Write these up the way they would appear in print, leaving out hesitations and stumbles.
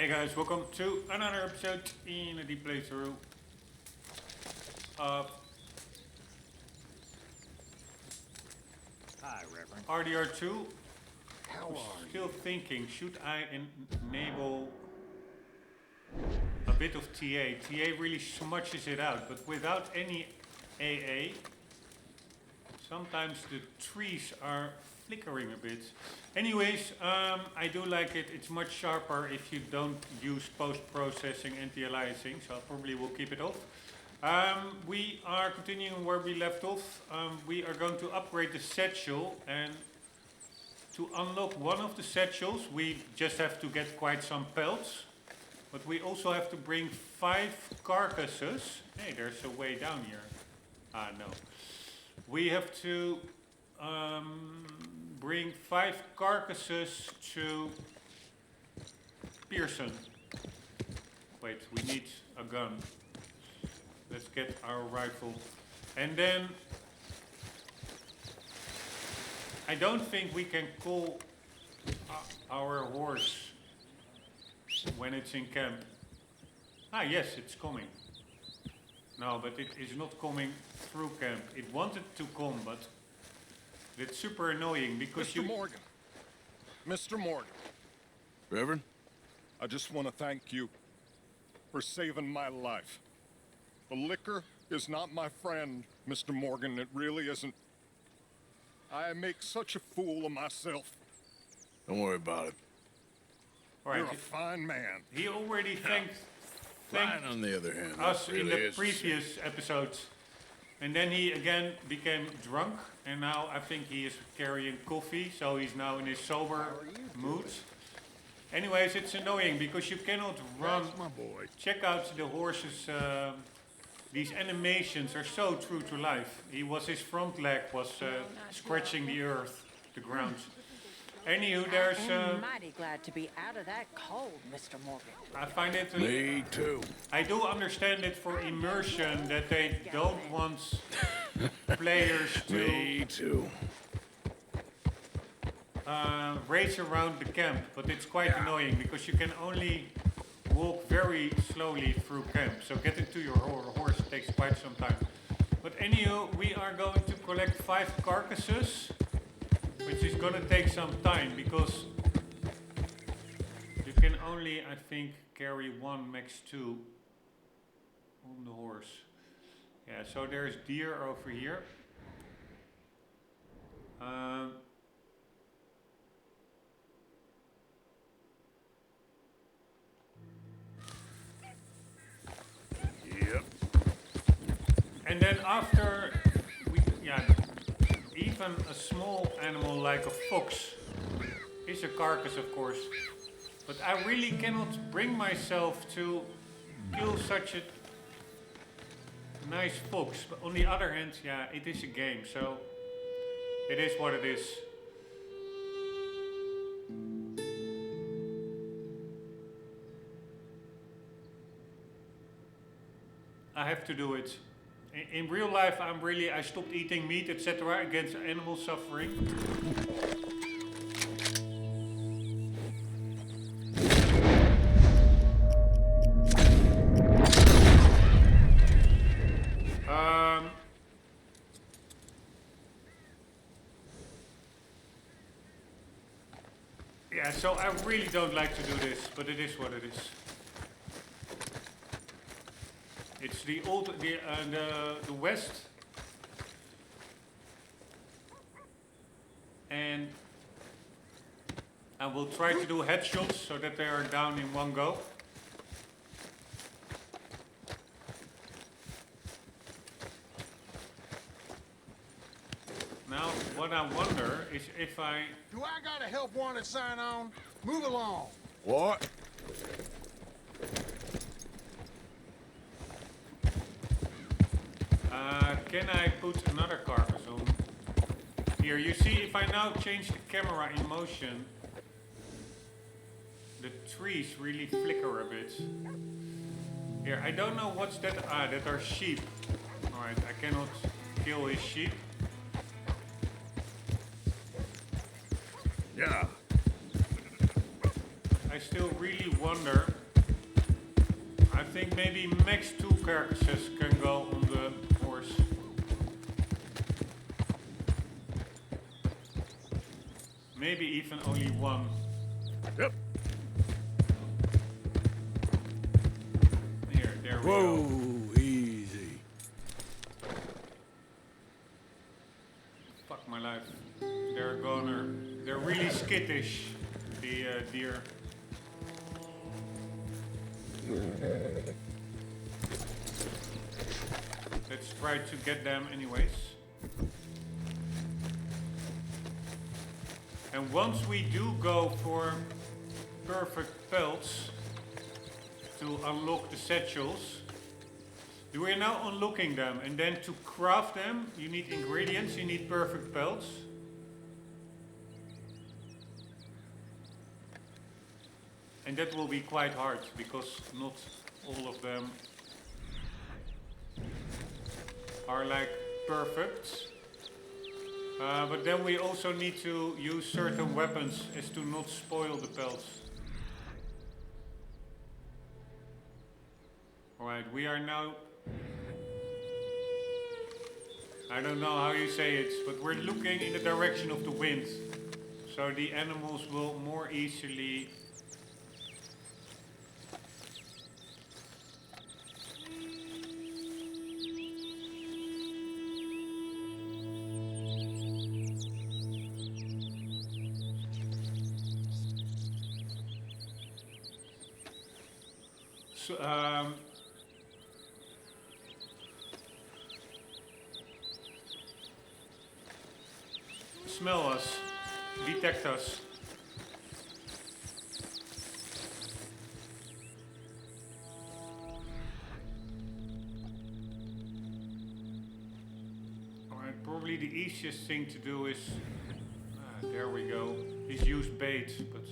Hey guys, welcome to another episode in a deep playthrough of Hi, Reverend. RDR2. How I'm are still thinking, should I enable a bit of TA? TA really smudges it out, but without any AA, sometimes the trees are flickering a bit. Anyways, I do like it. It's much sharper if you don't use post-processing anti-aliasing, so I probably will keep it off. We are continuing where we left off. We are going to upgrade the satchel, and to unlock one of the satchels, we just have to get quite some pelts. But we also have to bring 5 carcasses. Hey, there's a way down here. Ah, no. We have to bring 5 carcasses to Pearson. Wait, we need a gun. Let's get our rifle. And then I don't think we can call our horse when it's in camp. Ah, yes, it's coming. No, but it is not coming through camp. It wanted to come, but it's super annoying because Mr. Morgan. Mr. Morgan. Reverend? I just want to thank you for saving my life. The liquor is not my friend, Mr. Morgan. It really isn't. I make such a fool of myself. Don't worry about it. All right, You're a fine man. he already thanked Ryan, on the other hand, us really in the is previous episodes. And then he again became drunk, and now I think he is carrying coffee, so he's now in his sober mood. Anyways, it's annoying because you cannot run. That's my boy. Check out the horses. These animations are so true to life. His front leg was scratching the earth, the ground. Anywho, there's. I'm mighty glad to be out of that cold, Mr. Morgan. I find it. Me too. I do understand it for immersion that they don't want players to Me too. race around the camp, but it's quite annoying because you can only walk very slowly through camp. So getting to your horse takes quite some time. But anywho, we are going to collect 5 carcasses, which is gonna take some time because you can only, I think, carry 1 max 2 on the horse. Yeah, so there's deer over here. Yep. And then after, even a small animal like a fox is a carcass, of course. But I really cannot bring myself to kill such a nice fox. But on the other hand, yeah, it is a game, so it is what it is. I have to do it. In real life, I stopped eating meat, etc. against animal suffering. Yeah, so I really don't like to do this, but it is what it is. It's the west, and I will try to do headshots so that they are down in one go. Now, what I wonder is if I... Do I got a help wanted sign on? Move along. What? Can I put another carcass on? Here, you see, if I now change the camera in motion, the trees really flicker a bit. Here, I don't know what's that. Ah, that are sheep. Alright, I cannot kill his sheep. Yeah. I still really wonder. I think maybe max 2 carcasses can go on the horse. Maybe even only one. Yep. There we Whoa, go. easy. Fuck my life. They're really skittish, the deer. Let's try to get them anyways. And once we do go for perfect pelts to unlock the satchels, we are now unlocking them, and then to craft them you need ingredients, you need perfect pelts. And that will be quite hard because not all of them are like perfect. But then we also need to use certain weapons as to not spoil the pelts. Alright, we are now... I don't know how you say it, but we're looking in the direction of the wind. So the animals will more easily... smell us, detect us. Alright, probably the easiest thing to do is, there we go, is use bait, but...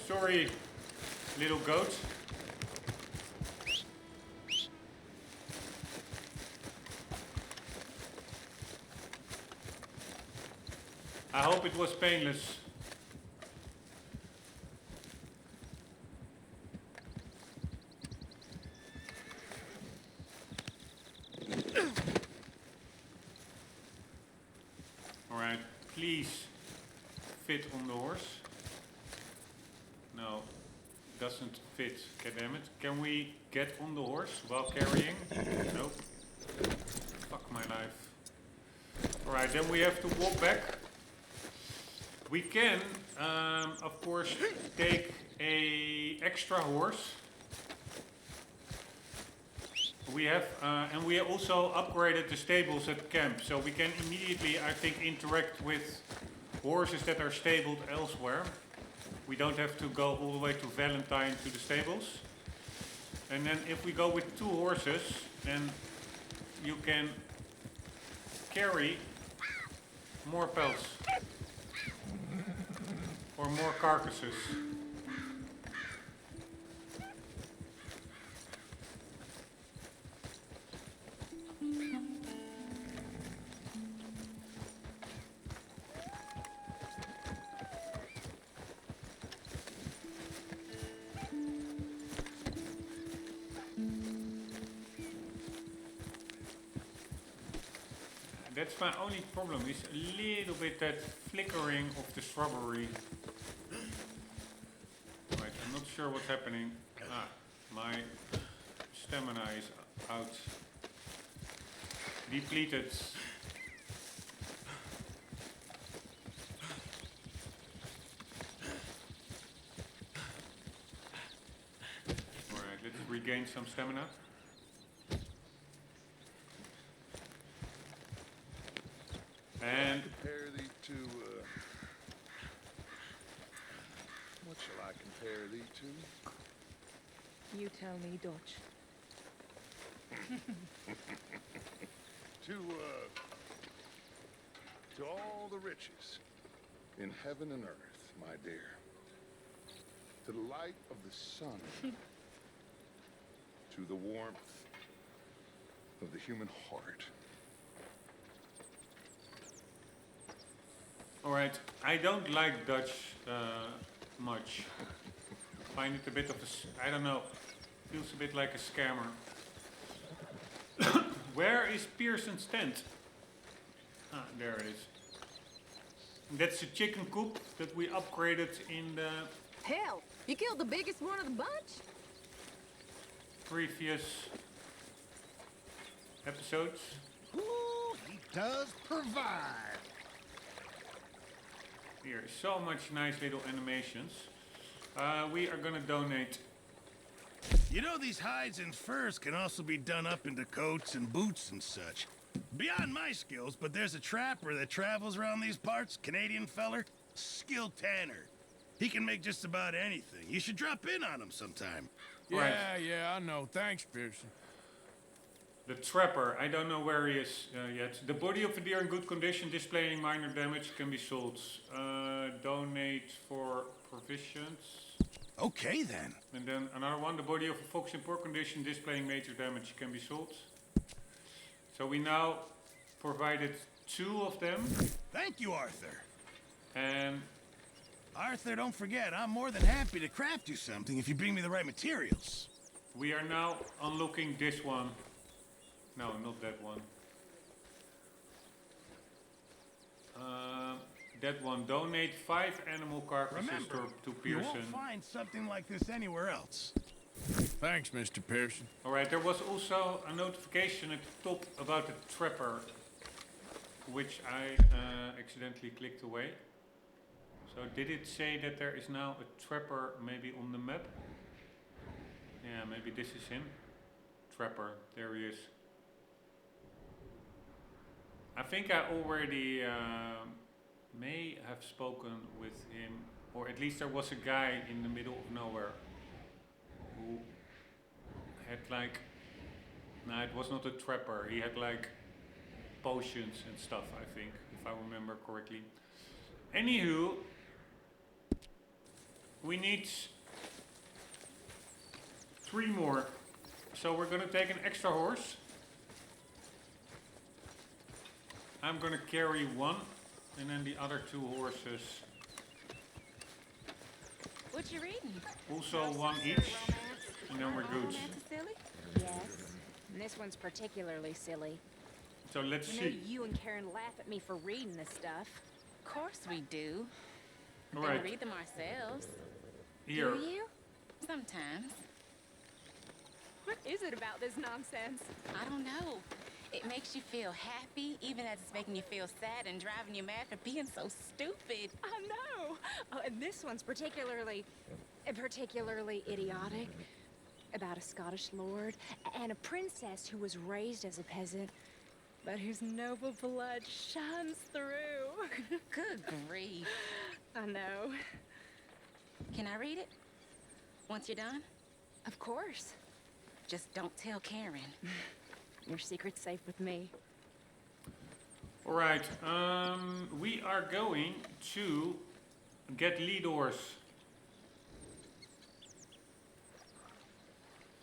Sorry, little goat. I hope it was painless. Alright, please fit on the horse. No, doesn't fit. God damn it. Can we get on the horse while carrying? Nope. Fuck my life. Alright, then we have to walk back. We can, of course, take a extra horse. We have, and we also upgraded the stables at camp, so we can immediately, I think, interact with horses that are stabled elsewhere. We don't have to go all the way to Valentine to the stables. And then if we go with 2 horses, then you can carry more pelts. Or more carcasses. That's my only problem, is a little bit that flickering of the shrubbery. Right, I'm not sure what's happening. Ah, my stamina is out. Depleted. Alright, let's regain some stamina. And Compare thee to, what shall I compare thee to? You tell me, Dutch. To all the riches in heaven and earth, my dear. To the light of the sun. To the warmth of the human heart. Alright, I don't like Dutch much. Find it a bit of I don't know, feels a bit like a scammer. Where is Pearson's tent? Ah, there it is. That's a chicken coop that we upgraded in the Hell, you killed the biggest one of the bunch? previous episodes. Ooh, he does provide. Here, so much nice little animations. We are gonna donate. You know, these hides and furs can also be done up into coats and boots and such. Beyond my skills, but there's a trapper that travels around these parts, Canadian feller, skilled tanner. He can make just about anything. You should drop in on him sometime. Right. Yeah, I know. Thanks, Pearson. The trapper, I don't know where he is yet. The body of a deer in good condition displaying minor damage can be sold. Donate for provisions. Okay, then. And then another one, the body of a fox in poor condition displaying major damage can be sold. So we now provided 2 of them. Thank you, Arthur. And Arthur, don't forget, I'm more than happy to craft you something if you bring me the right materials. we are now unlocking this one. No, not that one. That one. Donate 5 animal carcasses Remember, to you Pearson. won't find something like this anywhere else. Thanks, Mr. Pearson. Alright, there was also a notification at the top about the trapper, which I accidentally clicked away. So did it say that there is now a trapper maybe on the map? Yeah, maybe this is him. Trapper, there he is. I think I already may have spoken with him, or at least there was a guy in the middle of nowhere who had like, no, it was not a trapper, he had like potions and stuff, I think, if I remember correctly. Anywho, we need 3 more, so we're gonna take an extra horse. I'm gonna carry 1, and then the other 2 horses, What you reading? also 1 each, and then we're good. Romance is silly? Yes. And this one's particularly silly. So let's I know see. you and Karen laugh at me for reading this stuff. Of course we do. Then Alright, we read them ourselves. here. Do you? Sometimes. What is it about this nonsense? I don't know. It makes you feel happy, even as it's making you feel sad and driving you mad for being so stupid. I know. Oh, and this one's particularly idiotic. About a Scottish lord and a princess who was raised as a peasant, but whose noble blood shines through. Good grief. I know. Can I read it? Once you're done? Of course. Just don't tell Karen. Your secret's safe with me. Alright, we are going to get leaders.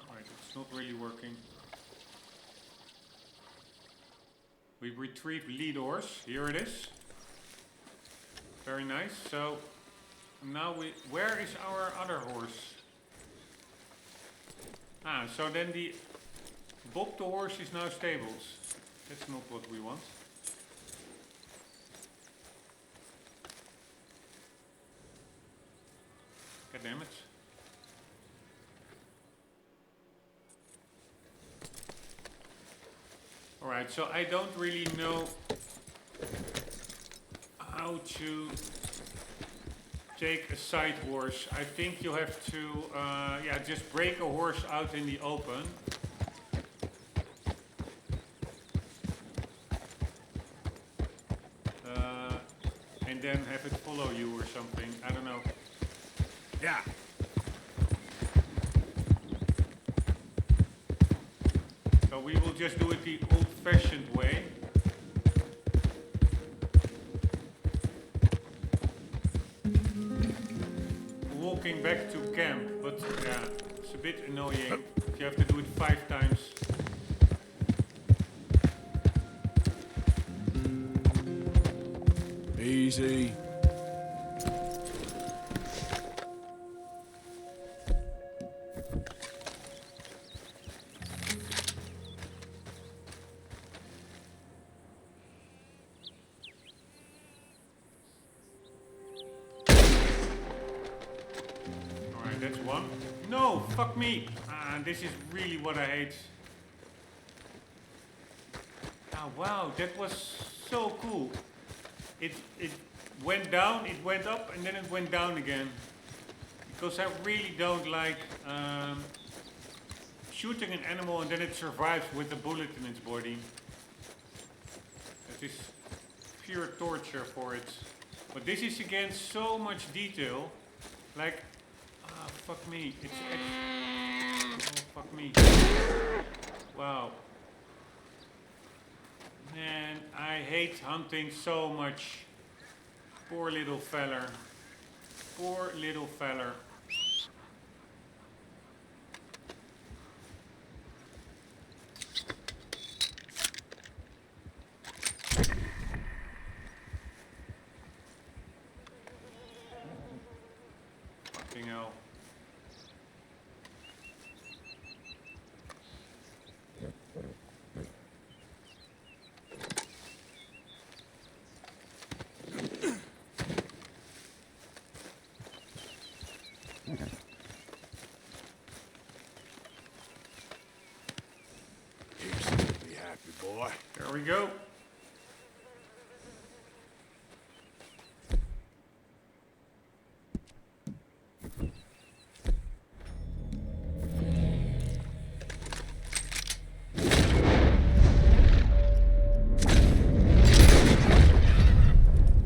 Alright, it's not really working. We retrieve leaders. Here it is. Very nice. So now where is our other horse? Ah, so then the Bob the horse is now stables. That's not what we want. God damn it. Alright, so I don't really know how to take a side horse. I think you have to yeah, just break a horse out in the open. And then have it follow you or something. I don't know. Yeah. So we will just do it the old-fashioned way. Walking back to camp, but yeah, it's a bit annoying if you have to do it 5 times. Easy. Easy. Alright, that's one. No, fuck me. This is really what I hate. Ah, wow, that was so cool. It went down, it went up, and then it went down again. Because I really don't like shooting an animal and then it survives with a bullet in its body. That is pure torture for it. But this is again so much detail. Like, fuck me. It's oh, fuck me. Wow. Man, I hate hunting so much. Poor little feller. Poor little feller. Fucking hell. Be happy, boy. There we go.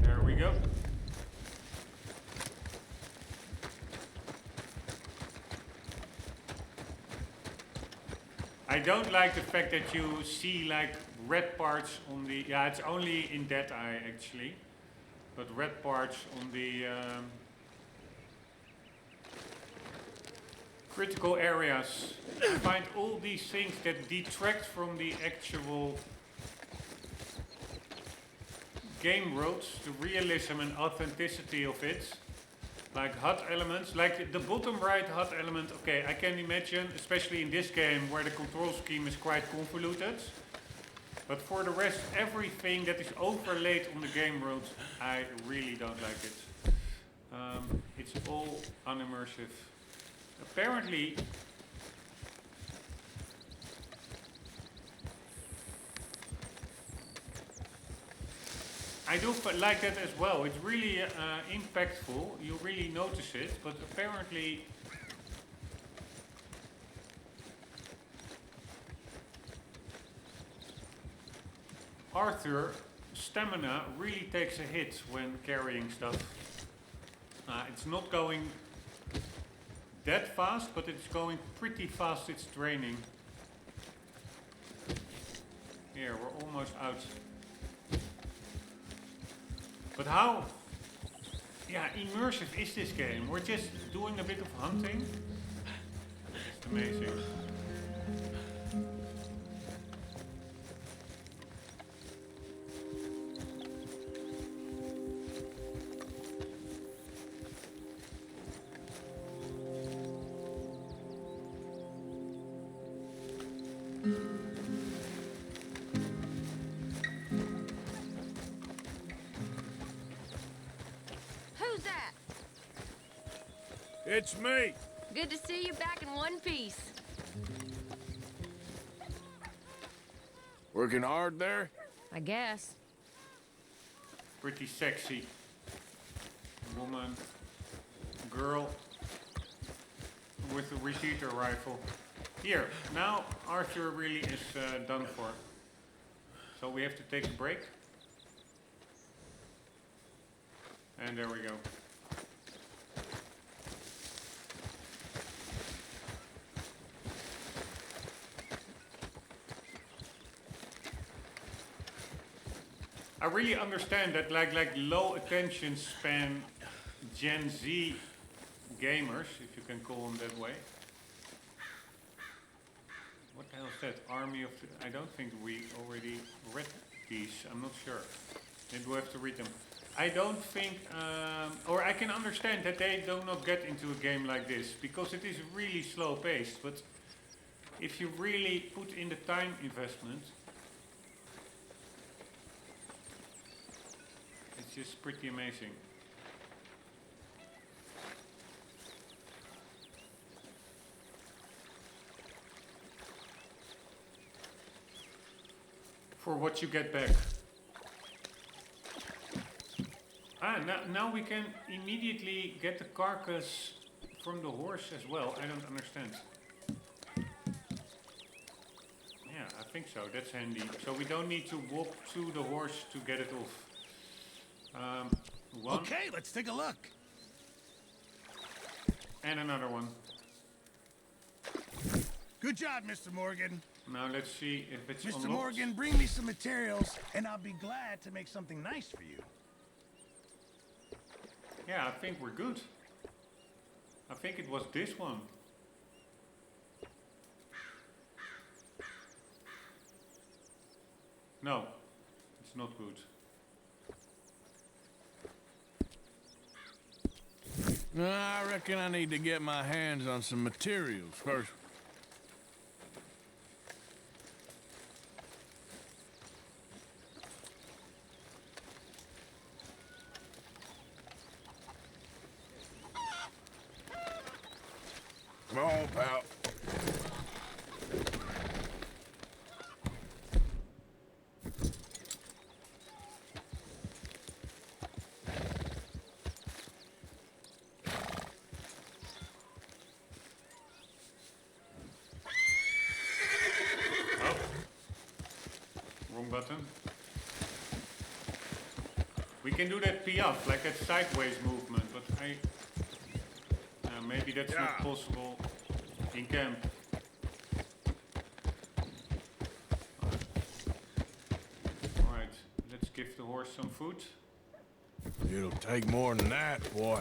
There we go. I don't like the fact that you see like red parts on the, yeah, it's only in Dead Eye actually, but red parts on the critical areas. I find all these things that detract from the actual game worlds, the realism and authenticity of it. Like HUD elements, like the bottom right HUD element, okay, I can imagine, especially in this game where the control scheme is quite convoluted. But for the rest, everything that is overlaid on the game world, I really don't like it. It's all unimmersive. Apparently, I do like that as well. It's really impactful. You really notice it, but apparently Arthur's stamina really takes a hit when carrying stuff. It's not going that fast, but it's going pretty fast. It's draining. Here, we're almost out. But how, yeah, immersive is this game? We're just doing a bit of hunting. It's amazing. Who's that? It's me. Good to see you back in one piece. Working hard there? I guess. Pretty sexy. Woman, girl with a repeater rifle. Here, now Arthur really is done for. So we have to take a break. And there we go. I really understand that like low attention span Gen Z gamers, if you can call them that way. What the hell is that? Army of the, I don't think we already read these. I'm not sure. Maybe we'll have to read them. I don't think, or I can understand that they do not get into a game like this because it is really slow paced, but if you really put in the time investment, it's just pretty amazing. For what you get back. Ah, now we can immediately get the carcass from the horse as well. I don't understand. Yeah, I think so. That's handy. So we don't need to walk to the horse to get it off. One. Okay, let's take a look. And another one. Good job, Mr. Morgan. Now let's see if it's Mr. unlocked. Morgan, bring me some materials, and I'll be glad to make something nice for you. Yeah, I think we're good. I think it was this one. No, it's not good. I reckon I need to get my hands on some materials first. Come on, pal. Oh, wrong button. We can do that P-off, like that sideways movement, but maybe that's not possible in camp. Alright, let's give the horse some food. It'll take more than that, boy.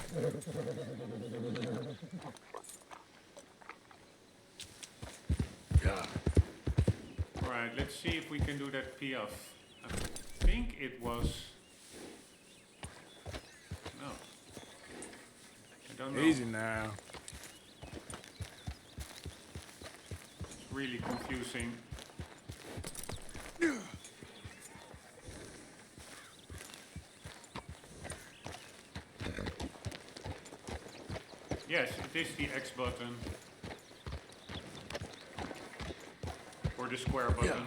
Yeah. Alright, let's see if we can do that P-off. I think it was... No. I don't know. Easy now. It's really confusing. Yes, it is the X button. Or the square button.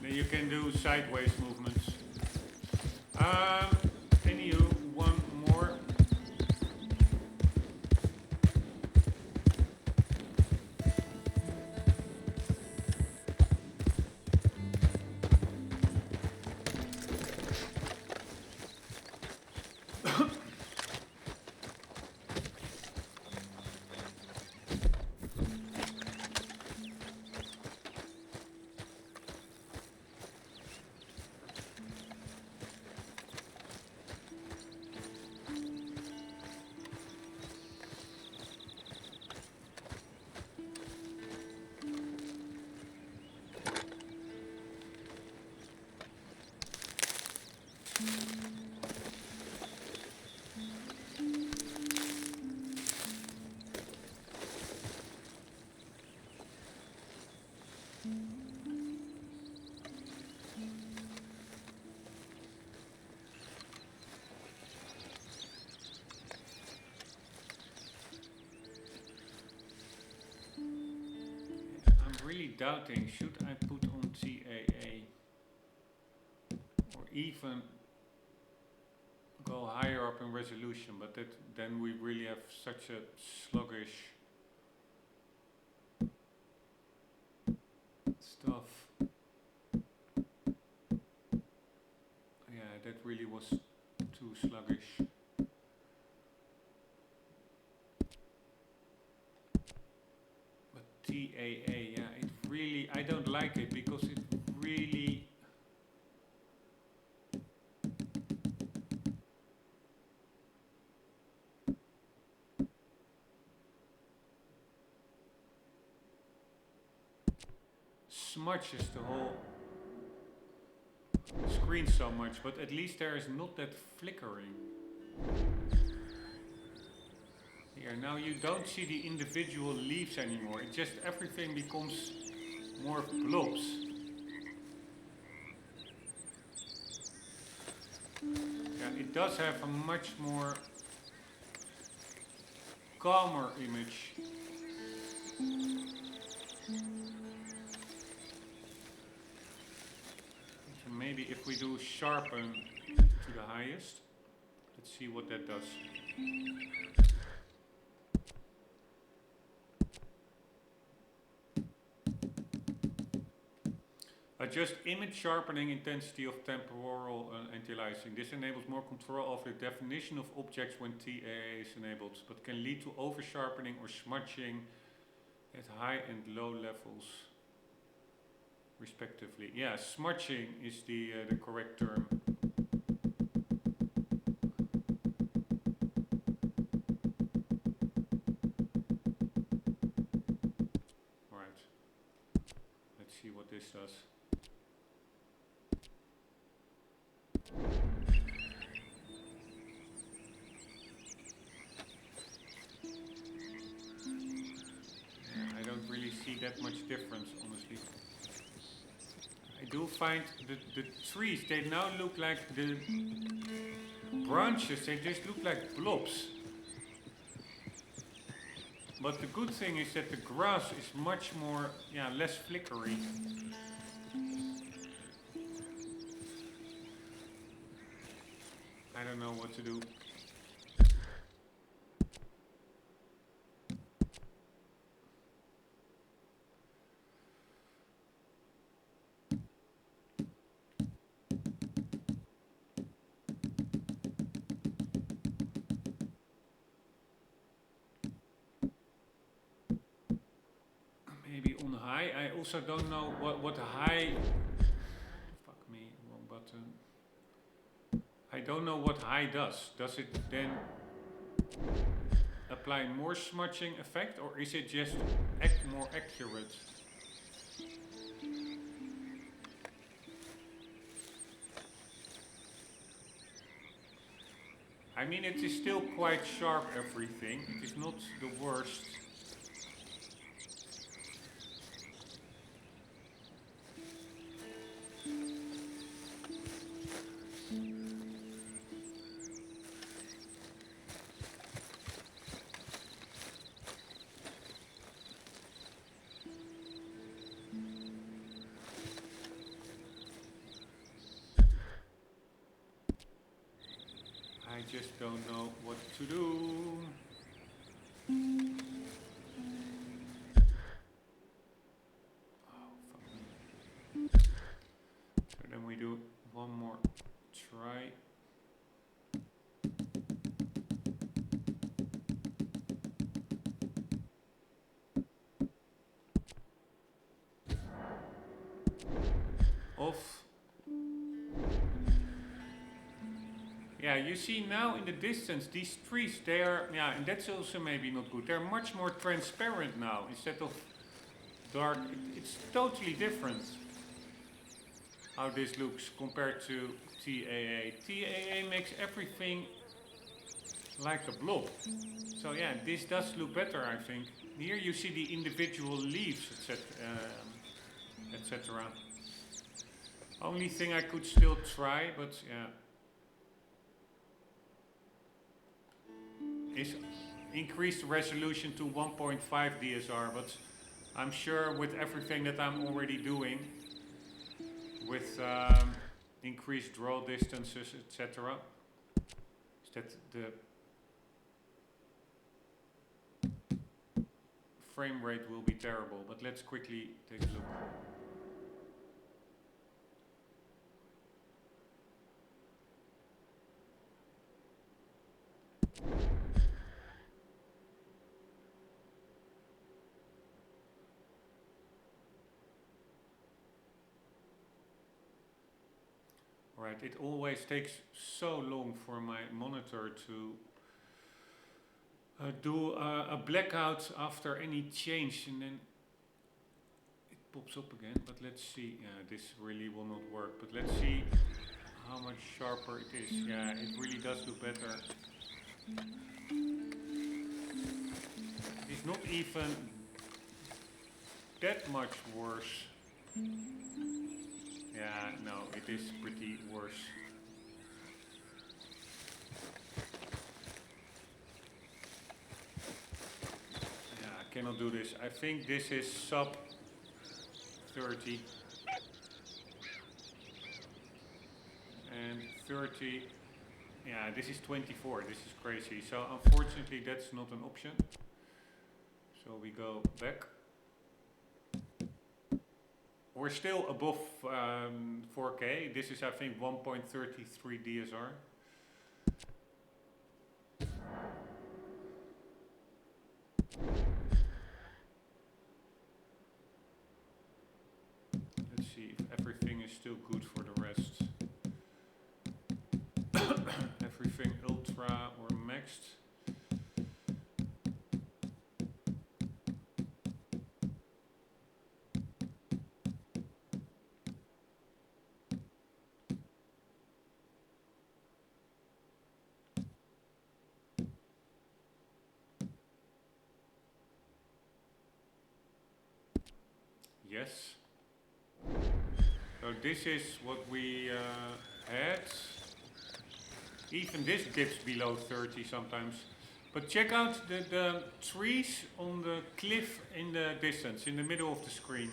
Then you can do sideways movements. Anywho, one more. I'm really doubting, should I put on DLAA? Or even go higher up in resolution, but then we really have such a sluggish stuff. Yeah, that really was too sluggish. But DLAA, yeah, it really, I don't like it because it really smudges the whole screen so much, but at least there is not that flickering. Here, now you don't see the individual leaves anymore. It just, everything becomes more blobs. Yeah, it does have a much more calmer image. So maybe if we do sharpen to the highest, let's see what that does. Adjust image sharpening intensity of temporal anti-aliasing. This enables more control over the definition of objects when DLAA is enabled, but can lead to over-sharpening or smudging at high and low levels, respectively. Yeah, smudging is the correct term. Right. Let's see what this does. That much difference, honestly. I do find the trees, they now look like the branches, they just look like blobs. But the good thing is that the grass is much more, yeah, less flickery. I don't know what to do. Maybe on high. I also don't know what high. Fuck me, wrong button. I don't know what high does. Does it then apply more smudging effect, or is it just more accurate? I mean, it is still quite sharp, everything. It is not the worst. I just don't know what to do. Oh, fuck me. So then we do one more try. Off. Yeah, you see now in the distance, these trees, they are, yeah, and that's also maybe not good. They're much more transparent now, instead of dark. It's totally different how this looks compared to DLAA. DLAA makes everything like a blob. So yeah, this does look better, I think. Here you see the individual leaves, etc. Only thing I could still try, but yeah, is increase the resolution to 1.5 DSR, but I'm sure with everything that I'm already doing, with increased draw distances, etc., is that the frame rate will be terrible. But let's quickly take a look. Right, it always takes so long for my monitor to do a blackout after any change, and then it pops up again, but let's see. This really will not work, but let's see how much sharper it is. Yeah, it really does look better. It's not even that much worse. Yeah, no, it is pretty worse. Yeah, I cannot do this. I think this is sub 30. And 30. Yeah, this is 24. This is crazy. So unfortunately that's not an option. So we go back. We're still above 4K. This is, I think, 1.33 DSR. Let's see if everything is still good for the rest. Everything ultra or maxed. Yes. So this is what we had. Even this dips below 30 sometimes. But check out the trees on the cliff in the distance, in the middle of the screen.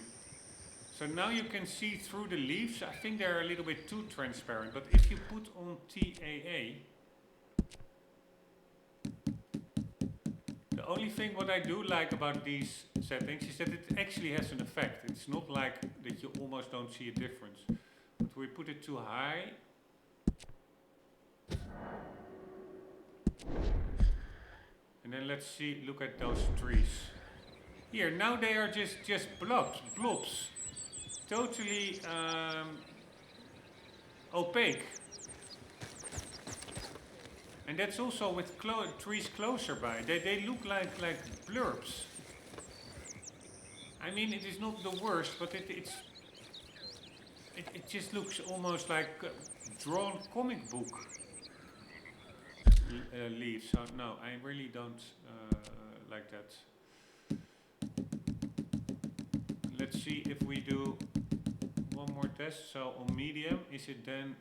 So now you can see through the leaves. I think they're a little bit too transparent. But if you put on DLAA, the only thing what I do like about these settings is that it actually has an effect. It's not like that you almost don't see a difference. But we put it too high. And then let's see, look at those trees. Here, now they are just blobs. Totally opaque. And that's also with trees closer by. They look like blurbs. I mean, it is not the worst, but it just looks almost like drawn comic book leaves. So no, I really don't like that. Let's see if we do one more test. So on medium, is it then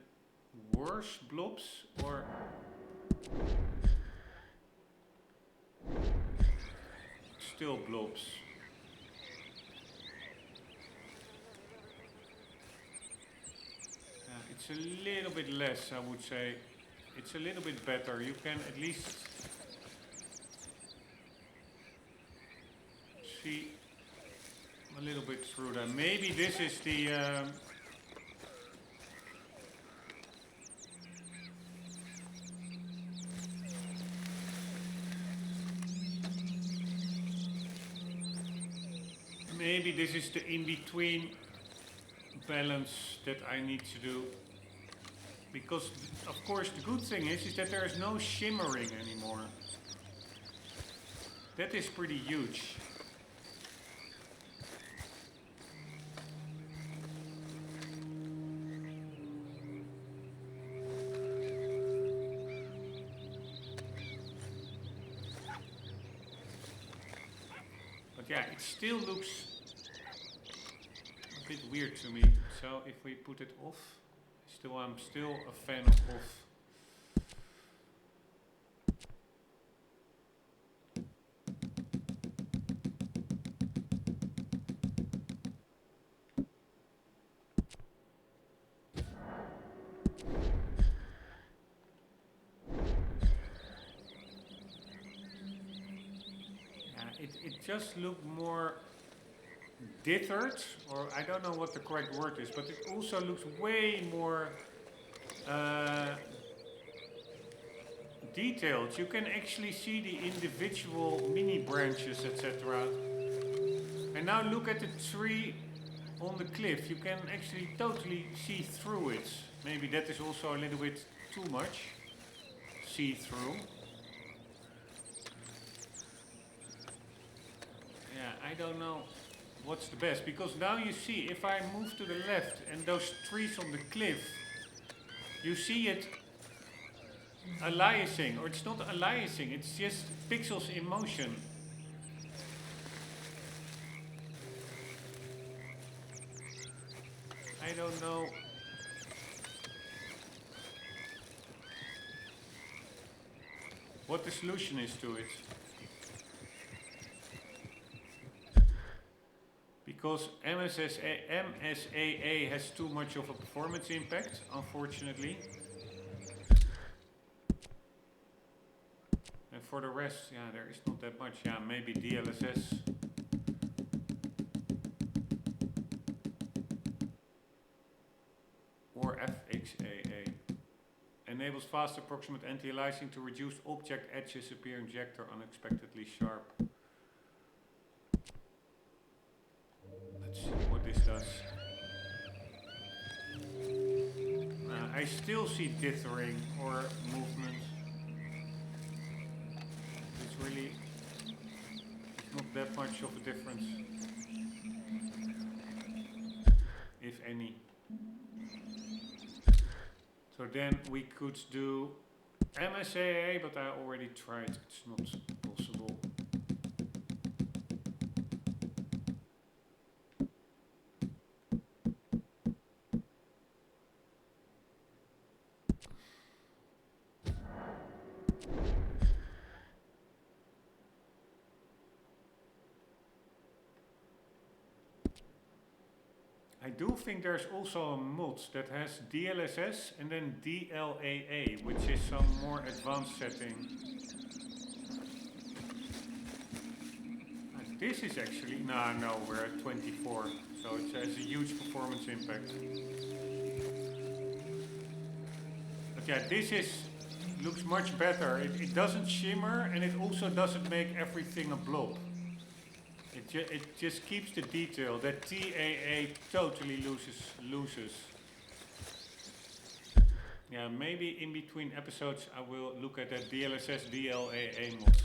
worse blobs or still blobs? It's a little bit less, I would say. It's a little bit better. You can at least see a little bit through them. Maybe this is the maybe this is the in-between balance that I need to do. Because, of course, the good thing is that there is no shimmering anymore. That is pretty huge. But yeah, it still looks a bit weird to me. So if we put it off, I'm still a fan of off. It just looked more dithered, or I don't know what the correct word is, but it also looks way more detailed. You can actually see the individual mini branches, etc. And now look at the tree on the cliff. You can actually totally see through it. Maybe that is also a little bit too much see through. Yeah, I don't know. what's the best. Because now you see, if I move to the left and those trees on the cliff, you see it aliasing, or it's not aliasing, it's just pixels in motion. I don't know. What the solution is to it. Because MSAA has too much of a performance impact, unfortunately. And for the rest, yeah, there is not that much. Yeah, maybe DLSS. Or FXAA. Enables fast approximate anti-aliasing to reduce object edges appearing jagged or unexpectedly sharp. Let's see what this does. I still see dithering or movement. It's really not that much of a difference, if any. So then we could do MSAA, but I already tried. It's not possible. I do think there's also a mod that has DLSS and then DLAA, which is some more advanced setting. This is actually, no, we're at 24, so it has a huge performance impact. But yeah, looks much better. It doesn't shimmer, and it also doesn't make everything a blob. It just keeps the detail. That TAA totally loses. Yeah, maybe in between episodes I will look at that DLSS DLAA mod.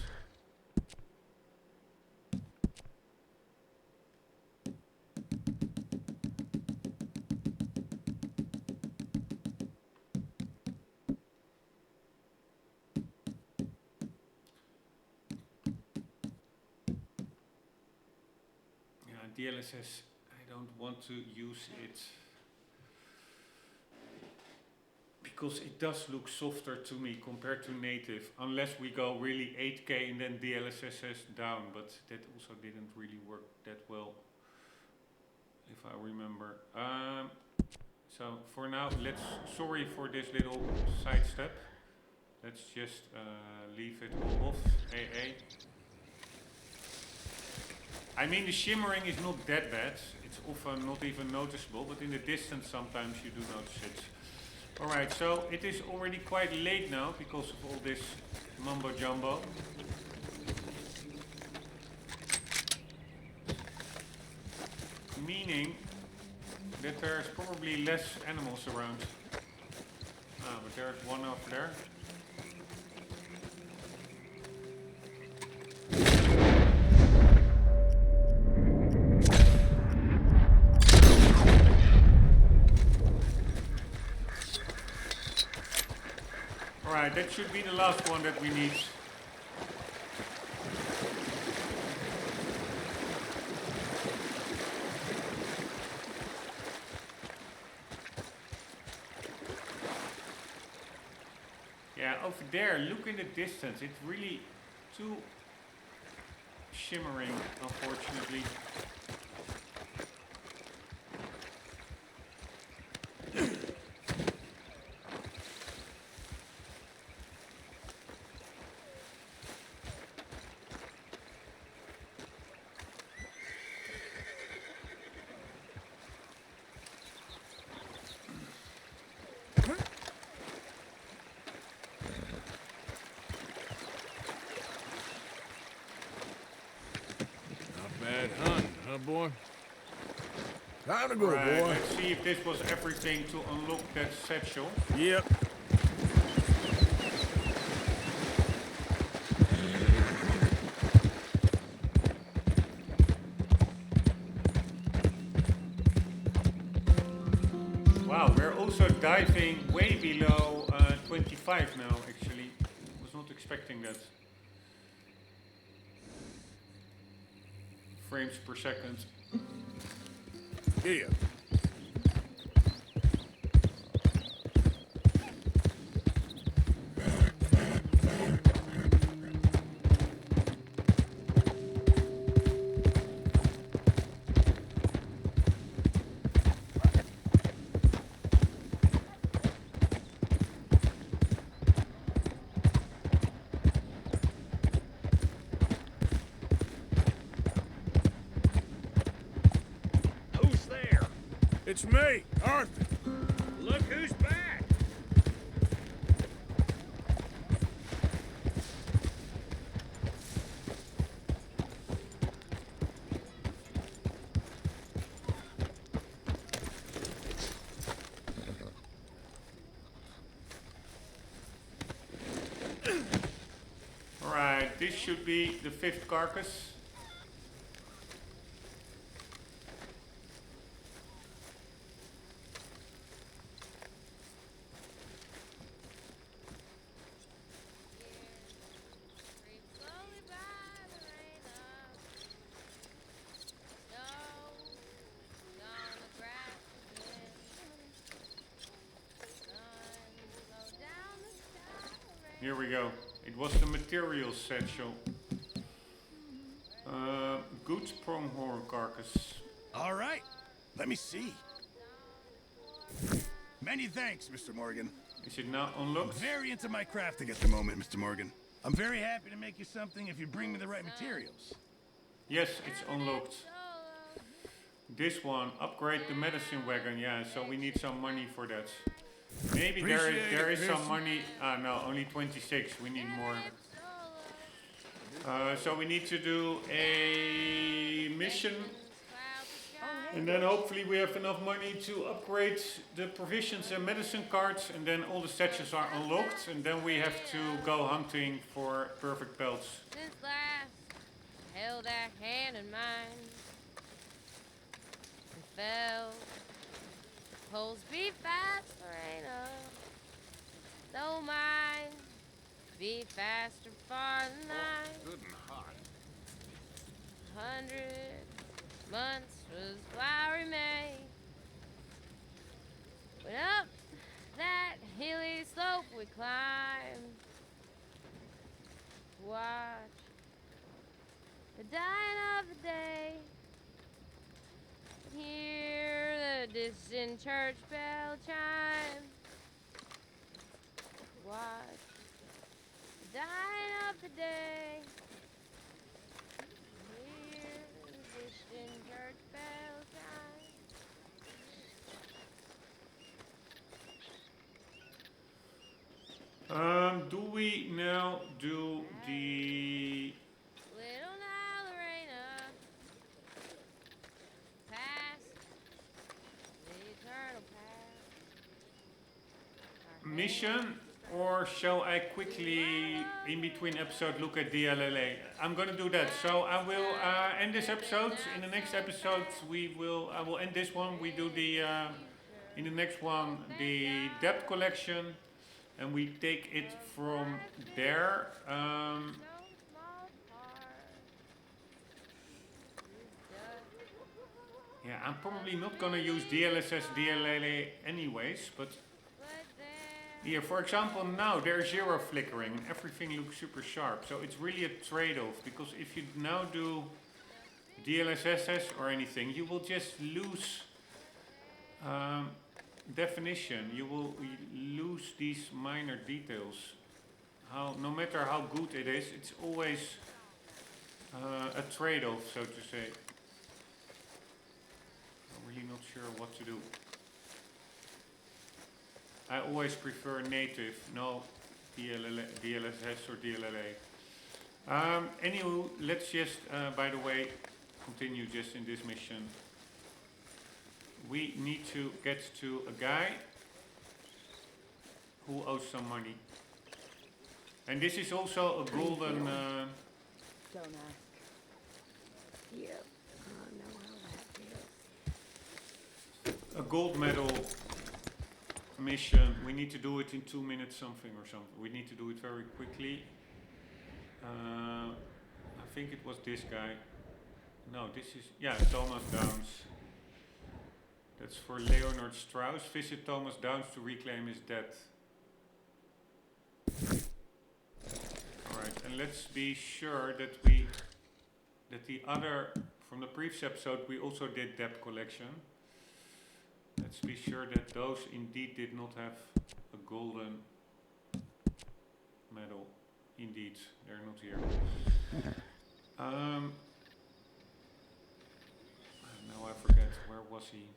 DLSS, I don't want to use it because it does look softer to me compared to native, unless we go really 8K and then DLSS down, but that also didn't really work that well, if I remember. So for now, sorry for this little side step. Let's just leave it all off, AA. I mean, the shimmering is not that bad. It's often not even noticeable, but in the distance sometimes you do notice it. Alright, so it is already quite late now because of all this mumbo jumbo. Meaning that there's probably less animals around. Ah, but there's one over there. Alright, that should be the last one that we need. Yeah, over there, look in the distance. It's really too shimmering, unfortunately. Boy. Time to go, right, boy. Let's see if this was everything to unlock that satchel. Yep. Wow, we're also diving way below 25 now, actually. Was not expecting that. Frames per second. Here. Who's there? It's me, Arthur. Look who's back. Alright, this should be the 5th carcass. Here we go. It was the materials satchel. Good pronghorn carcass. All right, let me see. Many thanks, Mr. Morgan. Is it now unlocked? Very into my crafting at the moment, Mr. Morgan. I'm very happy to make you something if you bring me the right materials. Yes, it's unlocked. This one, upgrade the medicine wagon. Yeah, so we need some money for that. Maybe there is some money. No, only 26. We need more. So we need to do a mission. And then hopefully we have enough money to upgrade the provisions and medicine carts. And then all the satchels are unlocked. And then we have to go hunting for perfect pelts. Since last I held that hand in mine and fell. Pulse beat fast, Lorena. Though mine beat faster far than thine. Good and hot. 100 months was flowery May. Went up that hilly slope we climbed. Watch the dying of the day. Hear the distant church bell chime. Watch the dying of the day. Hear the distant church bell chime. Do we now do the... Little now, Lorena, past the eternal past. mission, or shall I quickly, in between episodes, look at DLAA? I'm gonna do that. So I will end this episode. In the next episode, I will end this one. We do the, in the next one, the debt collection, and we take it from there. Yeah, I'm probably not gonna use DLSS, DLAA anyways, but here, for example, now there's 0 flickering and everything looks super sharp. So it's really a trade-off, because if you now do DLSS or anything, you will just lose definition. You will lose these minor details. No matter how good it is, it's always a trade-off, so to say. I'm really not sure what to do. I always prefer native, no DLSS or DLAA. Anywho, let's just, by the way, continue just in this mission. We need to get to a guy who owes some money. And this is also a golden... Don't ask. Yep. I know how that feels. a gold medal mission. We need to do it in 2 minutes something or something. We need to do it very quickly. I think it was this guy. No, this is, yeah, Thomas Downs. That's for Leonard Strauss. Visit Thomas Downs to reclaim his debt. Alright, and let's be sure that the other, from the previous episode, we also did debt collection. Let's be sure that those indeed did not have a golden medal. Indeed, they're not here. Now I forget, where was he?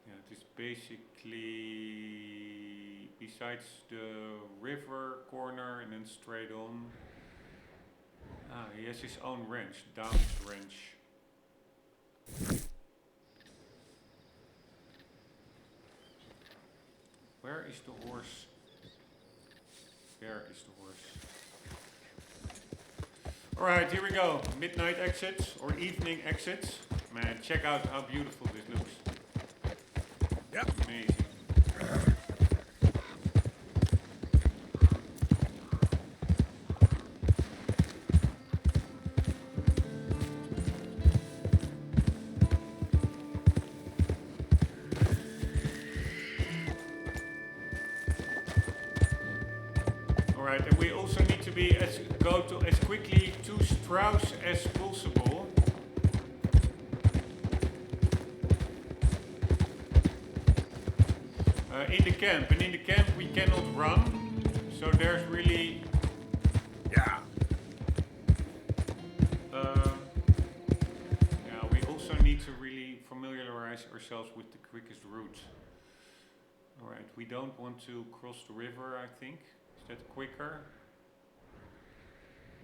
Yeah, it is basically besides the river corner and then straight on. He has his own ranch, Downs Ranch. Where is the horse? There is the horse. Alright, here we go. Midnight exits or evening exits. Man, check out how beautiful this looks. Yep. Amazing. Alright, and we also need to be go to as quickly to Strauss as possible. In the camp, and in the camp we cannot run, so there's really Yeah. yeah, we also need to really familiarize ourselves with the quickest route. Alright, we don't want to cross the river, I think. Is that quicker?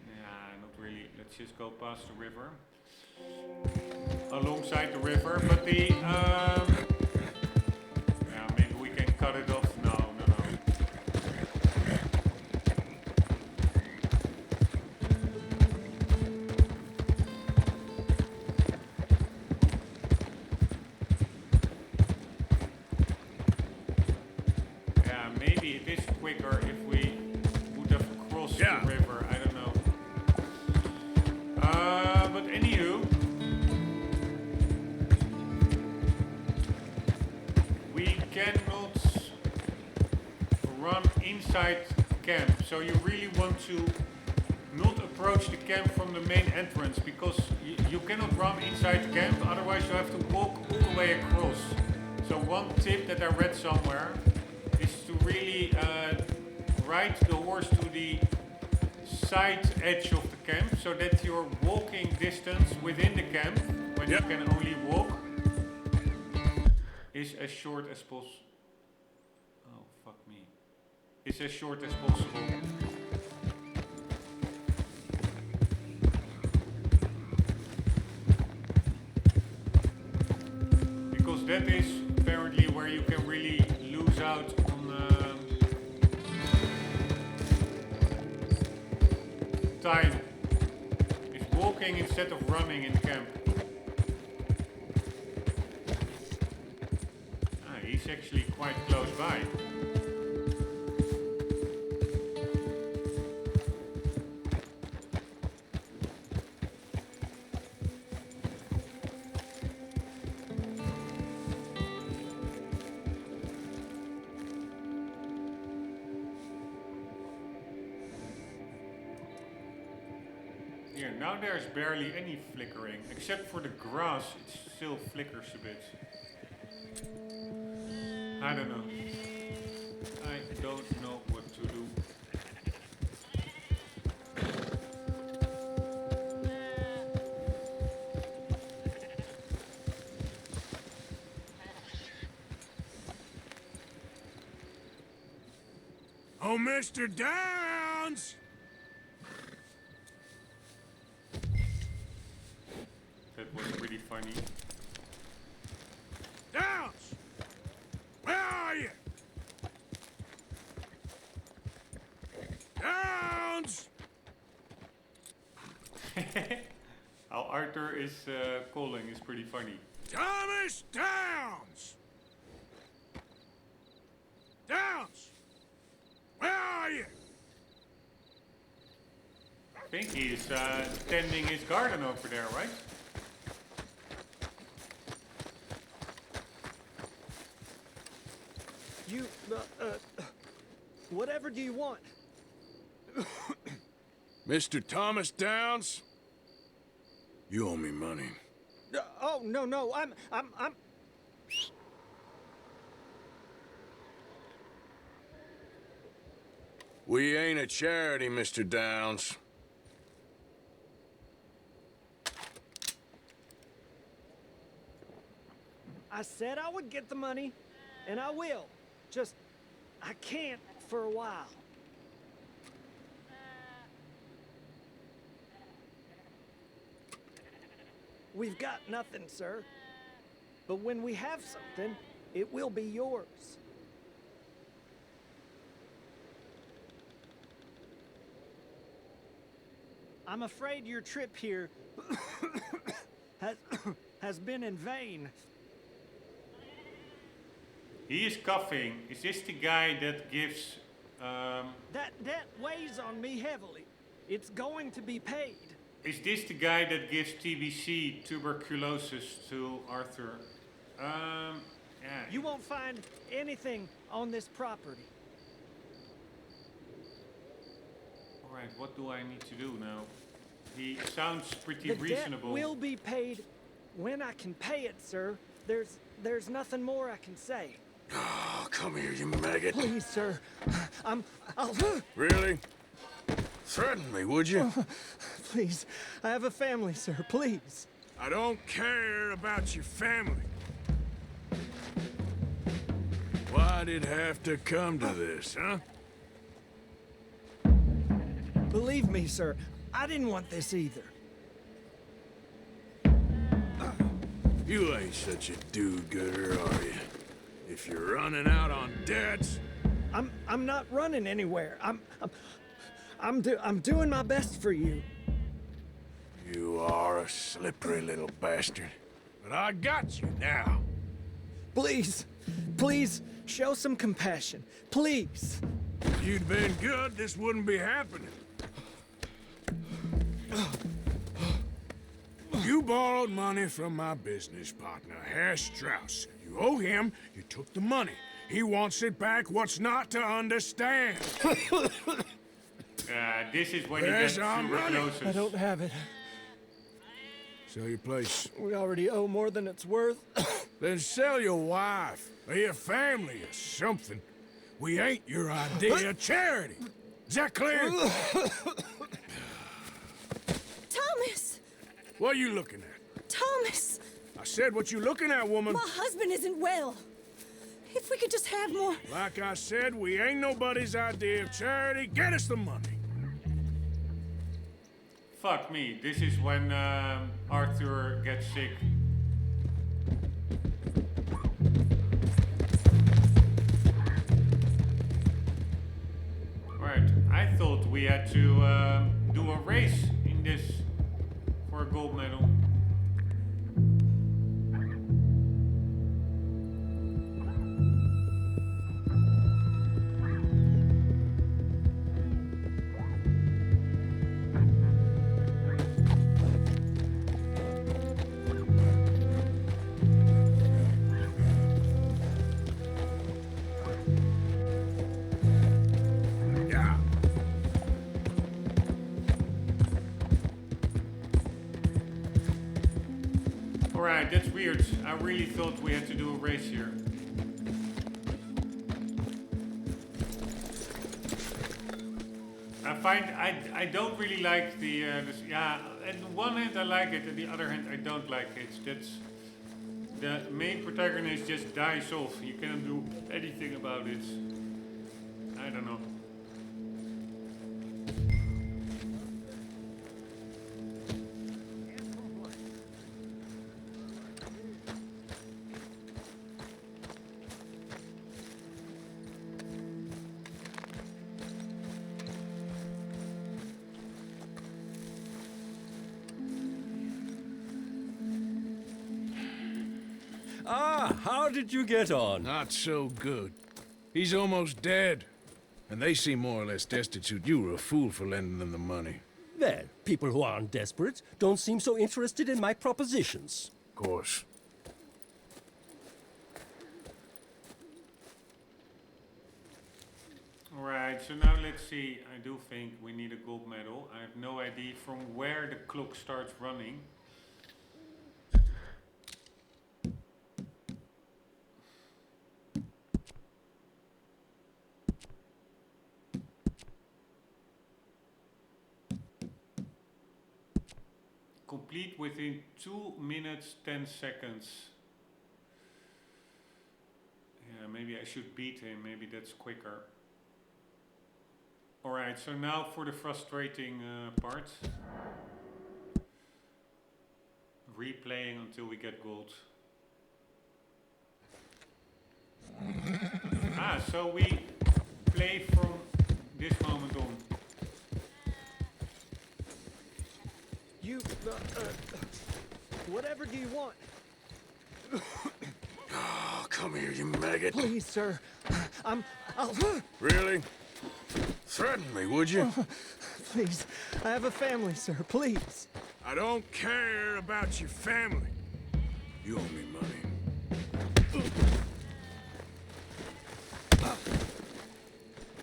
Yeah, not really. Let's just go past the river. Alongside the river, but the yeah, maybe we can cut it off. No. Yeah, maybe it is quicker if we would have crossed the river. I don't know. But anywho, we cannot run inside camp. So you really want to not approach the camp from the main entrance, because you cannot run inside camp, otherwise you have to walk all the way across. So one tip that I read somewhere is to really ride the horse to the side edge of the camp, so that your walking distance within the camp, when you can only walk, is as short as possible. Oh, fuck me. Is as short as possible. Because that is apparently where you can really lose out on time. Is walking instead of running in camp. He's actually quite close by. Here, now there's barely any flickering, except for the grass, it still flickers a bit. I don't know. I don't know what to do. Oh, Mr. Downs! That was pretty funny. Downs! Where are you? Downs! How Arthur is calling is pretty funny. Thomas Downs! think he's tending his garden over there, right? You, whatever do you want? Mr. Thomas Downs? You owe me money. Oh, no, I'm... We ain't a charity, Mr. Downs. I said I would get the money, and I will. Just, I can't for a while. We've got nothing, sir. But when we have something, it will be yours. I'm afraid your trip here has been in vain. He is coughing. Is this the guy that gives... That debt weighs on me heavily. It's going to be paid. Is this the guy that gives TBC, tuberculosis, to Arthur? Yeah. You won't find anything on this property. Alright, what do I need to do now? He sounds pretty The reasonable. debt will be paid when I can pay it, sir. There's nothing more I can say. Oh, come here, you maggot. Please, sir. I'll... Really? Threaten me, would you? Please, I have a family, sir. Please. I don't care about your family. Why'd it have to come to this, huh? Believe me, sir, I didn't want this either. You ain't such a do-gooder, are you? If you're running out on debts... I'm not running anywhere. I'm doing my best for you. You are a slippery little bastard. But I got you now. Please, show some compassion. Please. If you'd been good, this wouldn't be happening. You borrowed money from my business partner, Herr Strauss. You owe him, you took the money. He wants it back, what's not to understand? This is when Where's he gets our money? tuberculosis. I don't have it. Sell your place. We already owe more than it's worth. Then sell your wife, or your family, or something. We ain't your idea of charity. Is that clear? Thomas! What are you looking at? Thomas! I said what you looking at, woman. My husband isn't well. If we could just have more... Like I said, we ain't nobody's idea of charity. Get us the money. Fuck me. This is when Arthur gets sick. Right. I thought we had to do a race in this for a gold medal. Alright, that's weird. I really thought we had to do a race here. I don't really like the yeah, on the one hand I like it, on the other hand I don't like it. That's the main protagonist just dies off. You cannot do anything about it. I don't know. Ah, how did you get on? Not so good. He's almost dead. And they seem more or less destitute. You were a fool for lending them the money. Well, people who aren't desperate don't seem so interested in my propositions. Of course. Alright, so now let's see. I do think we need a gold medal. I have no idea from where the clock starts running. Complete within 2 minutes 10 seconds. Yeah, maybe I should beat him. Maybe that's quicker. Alright, so now for the frustrating part. Replaying until we get gold. So we play from this moment on. You, whatever do you want? Oh, come here, you maggot. Please, sir. I'll... Really? Threaten me, would you? Please, I have a family, sir. Please. I don't care about your family. You owe me money.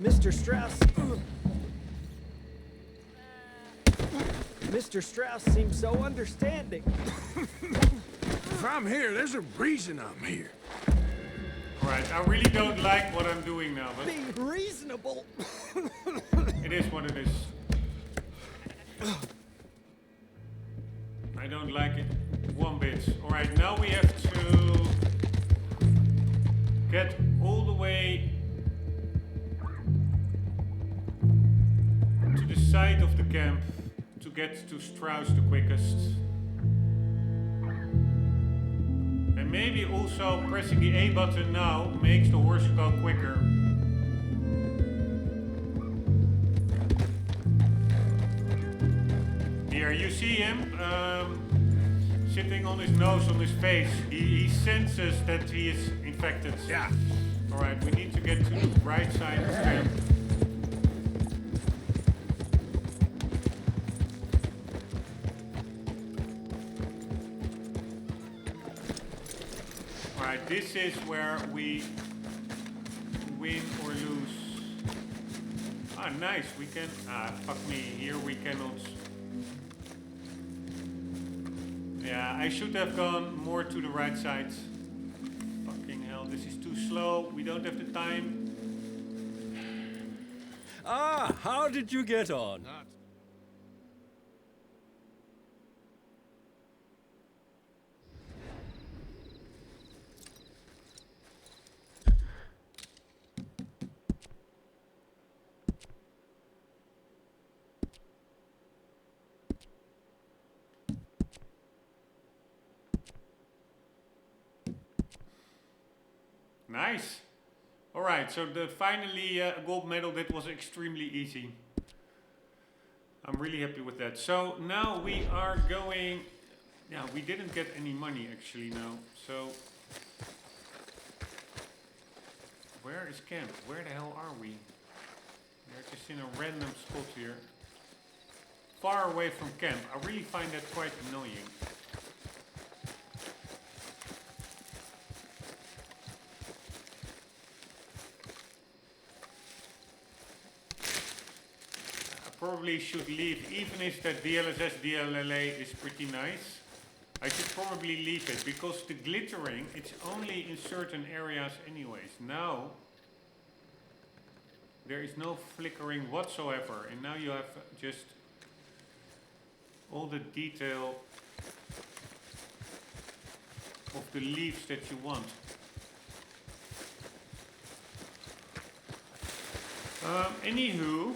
Mr. Strauss. Mr. Strauss seems so understanding. If I'm here, there's a reason I'm here. Alright, I really don't like what I'm doing now, but Be reasonable. it is what it is. I don't like it one bit. Alright, now we have to get all the way to the side of the camp to get to Strauss the quickest. And maybe also pressing the A button now makes the horse go quicker. Here you see him sitting on his nose, on his face. He senses that he is infected. Yeah. Alright, we need to get to the right side of the camp. Alright, this is where we win or lose. Ah, nice, we can... Ah, fuck me, here we cannot... Yeah, I should have gone more to the right side. Fucking hell, this is too slow. We don't have the time. Ah, how did you get on? Nice. Alright, so finally a gold medal. That was extremely easy. I'm really happy with that. So now we are going... Yeah, we didn't get any money actually now. So... Where is camp? Where the hell are we? We're just in a random spot here. Far away from camp. I really find that quite annoying. Probably should leave, even if that DLSS DLAA is pretty nice. I should probably leave it because the glittering, it's only in certain areas anyways. Now there is no flickering whatsoever, and now you have just all the detail of the leaves that you want. Anywho,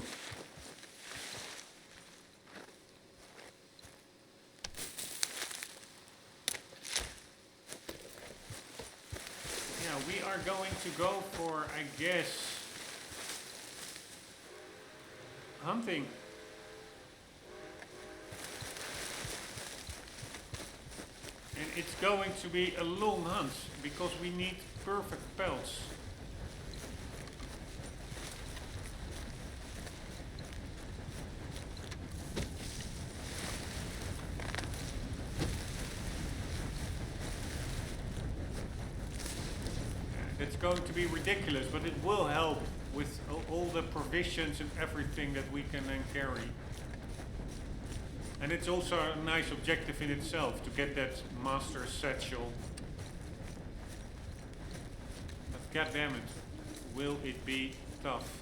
we are going to go for, I guess, hunting. And it's going to be a long hunt because we need perfect pelts. It's going to be ridiculous, but it will help with all the provisions and everything that we can then carry. And it's also a nice objective in itself to get that master satchel. But goddammit, will it be tough?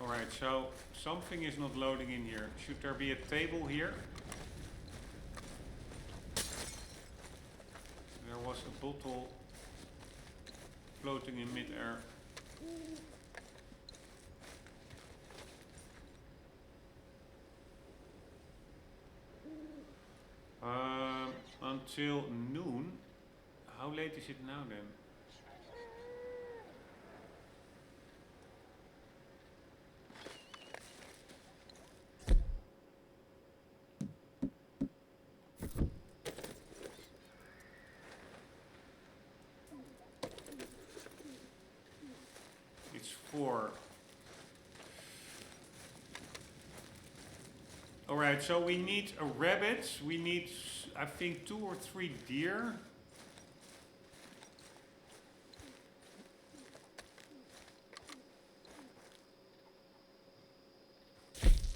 Alright, so something is not loading in here. Should there be a table here? There was a bottle floating in midair. Until noon. How late is it now then? It's 4. Alright, so we need a rabbit, we need, I think, 2 or 3 deer.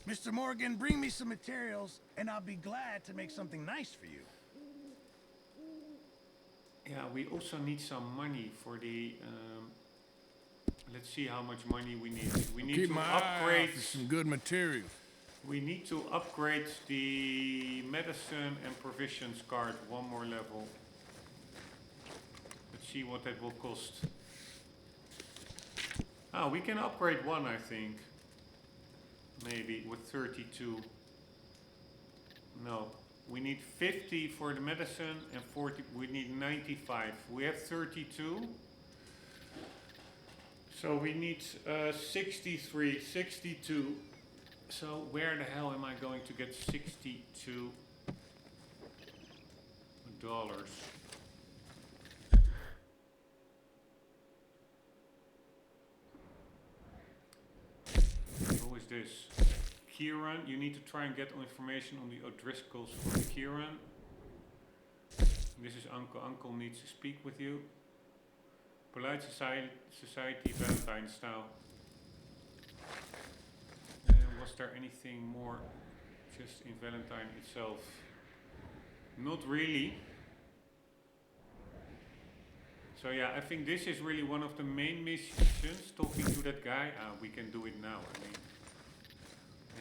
Mr. Morgan, bring me some materials, and I'll be glad to make something nice for you. Yeah, we also need some money for the, let's see how much money we need. We need Keep to my eye out upgrade for some good materials. We need to upgrade the medicine and provisions card one more level. Let's see what that will cost. Ah, we can upgrade one, I think. Maybe with 32. No, we need 50 for the medicine and 40. We need 95. We have 32. So we need 63, 62. So where the hell am I going to get $62? Who is this? Kieran. You need to try and get information on the O'Driscolls from Kieran. This is Uncle. Uncle needs to speak with you. Polite society, Valentine style. Was there anything more just in Valentine itself? Not really. So yeah, I think this is really one of the main missions, talking to that guy. We can do it now, I mean.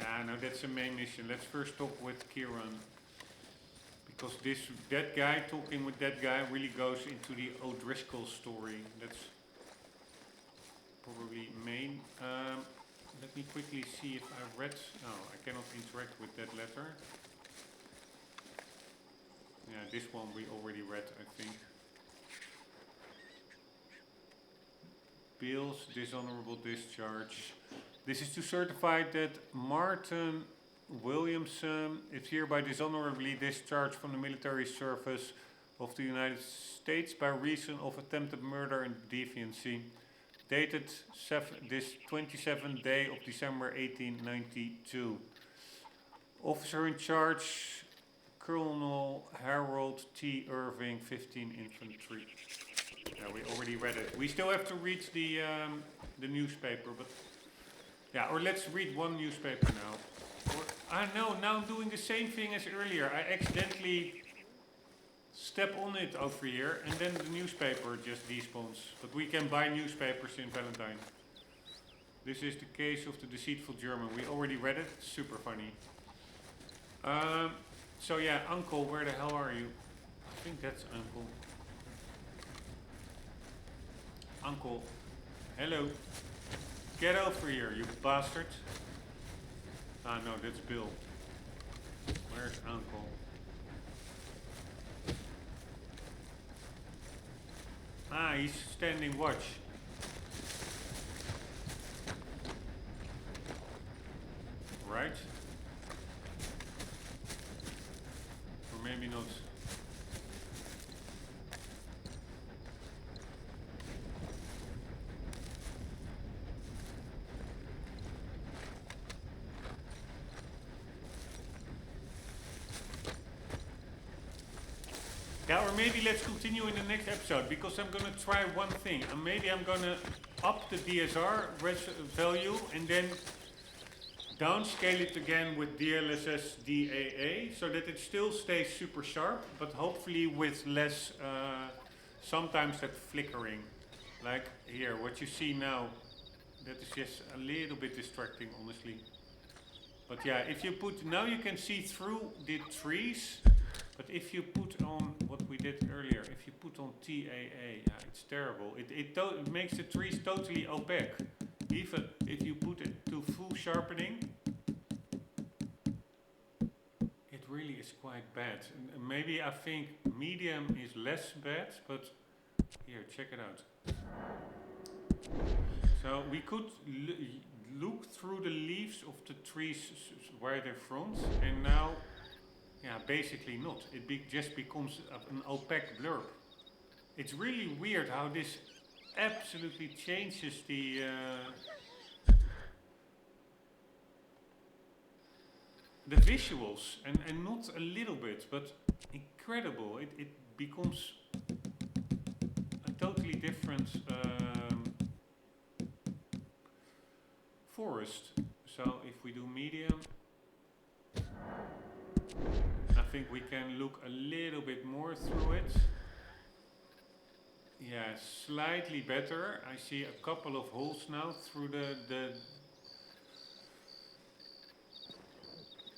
Yeah, no, that's the main mission. Let's first talk with Kieran. Because that guy, talking with that guy, really goes into the O'Driscoll story. That's probably main. Let me quickly see if I read. No, I cannot interact with that letter. Yeah, this one we already read, I think. Bill's dishonorable discharge. This is to certify that Martin Williamson is hereby dishonorably discharged from the military service of the United States by reason of attempted murder and deviancy. Dated this 27th day of December 1892. Officer in charge, Colonel Harold T. Irving, 15 Infantry. Yeah, we already read it. We still have to read the newspaper, but yeah, or let's read one newspaper now. Or, now I'm doing the same thing as earlier. I accidentally step on it over here, and then the newspaper just despawns. But we can buy newspapers in Valentine. This is the case of the deceitful German. We already read it. Super funny. So yeah, Uncle, where the hell are you? I think that's Uncle. Uncle, hello. Get over here, you bastard. Ah, no, that's Bill. Where's Uncle? Ah, he's standing watch. Right? Or maybe not. Yeah, or maybe let's continue in the next episode, because I'm gonna try one thing. And maybe I'm gonna up the DSR value and then downscale it again with DLAA so that it still stays super sharp, but hopefully with less, sometimes that flickering. Like here, what you see now, that is just a little bit distracting, honestly. But yeah, if you put, now you can see through the trees, but if you put on what we did earlier, if you put on TAA, yeah, it's terrible. It makes the trees totally opaque. Even if you put it to full sharpening, it really is quite bad. And maybe I think medium is less bad, but here, check it out. So we could look through the leaves of the trees where they're from, and now, yeah, basically not. It just becomes an opaque blurb. It's really weird how this absolutely changes the visuals, and not a little bit, but incredible. It becomes a totally different forest. So if we do medium, I think we can look a little bit more through it. Yeah, slightly better. I see a couple of holes now through the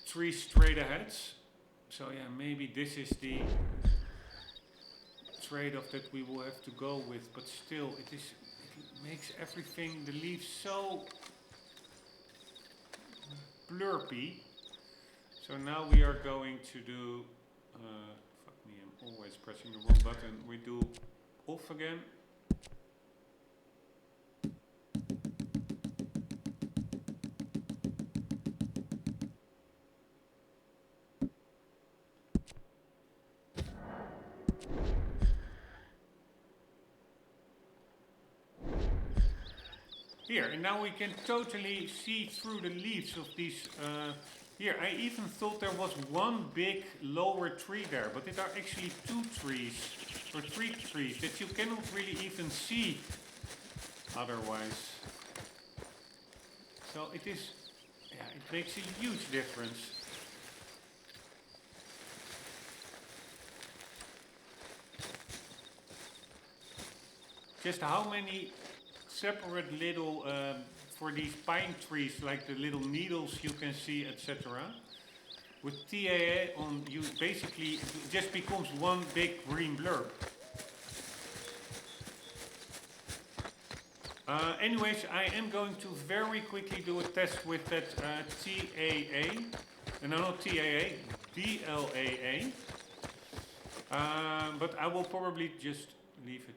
tree straight ahead. So yeah, maybe this is the trade-off that we will have to go with, but still it makes everything, the leaves, so blurpy. So now we are going to do, fuck me, I'm always pressing the wrong button. We do off again. Here, and now we can totally see through the leaves of these. Here, I even thought there was one big lower tree there, but there are actually two trees, or three trees, that you cannot really even see otherwise. So it is, yeah, it makes a huge difference. Just how many separate little, for these pine trees, like the little needles you can see, etc. With TAA on, you basically, it just becomes one big green blurb. Anyways, I am going to very quickly do a test with that TAA, no, not TAA, DLAA. But I will probably just leave it